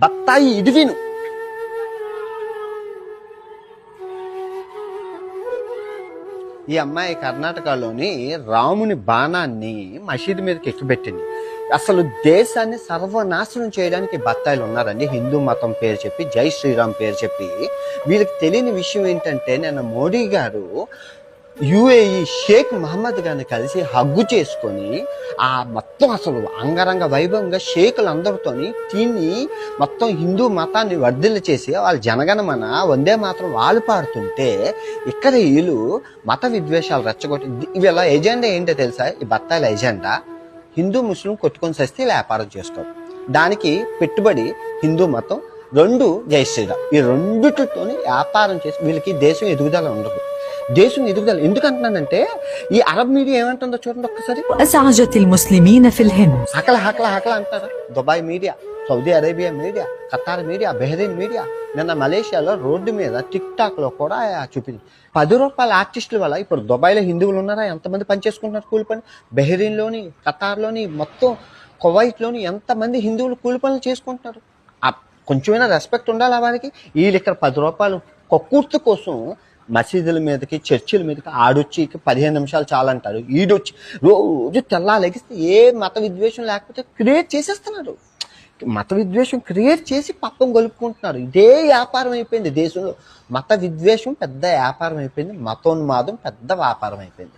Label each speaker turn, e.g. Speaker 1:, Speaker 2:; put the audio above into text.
Speaker 1: బత్తాయి ఇది విను. ఈ అమ్మాయి కర్ణాటకలోని రాముని బాణాన్ని మసీదు మీదకి ఎక్కిపెట్టింది. అసలు దేశాన్ని సర్వనాశనం చేయడానికి బత్తాయిలు ఉన్నారండి. హిందూ మతం పేరు చెప్పి, జై శ్రీరామ్ పేరు చెప్పి. వీళ్ళకి తెలియని విషయం ఏంటంటే, నిన్న మోడీ గారు యుఏఈ షేక్ మహమ్మద్ గారిని కలిసి హగ్గు చేసుకొని ఆ మొత్తం అసలు అంగరంగ వైభవంగా షేకులందరితోని తిని మొత్తం హిందూ మతాన్ని వర్ధిల్ల చేసి వాళ్ళ జనగణమన వందే మాత్రం వాళ్ళు పాడుతుంటే, ఇక్కడ వీళ్ళు మత విద్వేషాలు రెచ్చగొట్టి వీళ్ళ ఎజెండా ఏంటో తెలుసా? ఈ బత్తాయిల ఎజెండా హిందూ ముస్లిం కొట్టుకొని చేస్తే వ్యాపారం చేసుకోవాలి. దానికి పెట్టుబడి హిందూ మతం, రెండు జై శ్రీరామ్. ఈ రెండిటితోని వ్యాపారం చేసి వీళ్ళకి దేశం ఎదుగుదల ఉండదు. దేశం ఎదుగుదల ఎందుకంటున్నానంటే, ఈ అరబ్ మీడియా ఏమంటుందో చూడండి ఒక్కసారి. హకల హకల హకల అంటారు. Dubai media, Saudi Arabia media, Qatar media, Bahrain media. నిన్న మలేషియాలో రోడ్డు మీద టిక్ టాక్ లో కూడా చూపింది. 10 రూపాయల ఆర్టిస్టుల వల్ల ఇప్పుడు దుబాయ్లో హిందువులు ఉన్నారా? ఎంతమంది పనిచేసుకుంటున్నారు కూలి పని? బెహ్రెయిన్లోని, ఖతార్లోని, మొత్తం కువైట్లోని ఎంతమంది హిందువులు కూలి పనులు చేసుకుంటున్నారు? కొంచెమైనా రెస్పెక్ట్ ఉండాలి వారికి. వీళ్ళు ఇక్కడ 10 రూపాయలు కక్కుర్తి కోసం మసీదుల మీదకి, చర్చిల మీదకి ఆడొచ్చి 15 నిమిషాలు చాలంటారు. ఈడొచ్చి రోజు తెల్లాలెగిస్తే ఏ మత విద్వేషం లేకపోతే క్రియేట్ చేసేస్తున్నారు. మత విద్వేషం క్రియేట్ చేసి పక్కన గొలుపుకుంటున్నారు. ఇదే వ్యాపారం అయిపోయింది దేశంలో. మత విద్వేషం పెద్ద వ్యాపారం అయిపోయింది. మతోన్మాదం పెద్ద వ్యాపారం అయిపోయింది.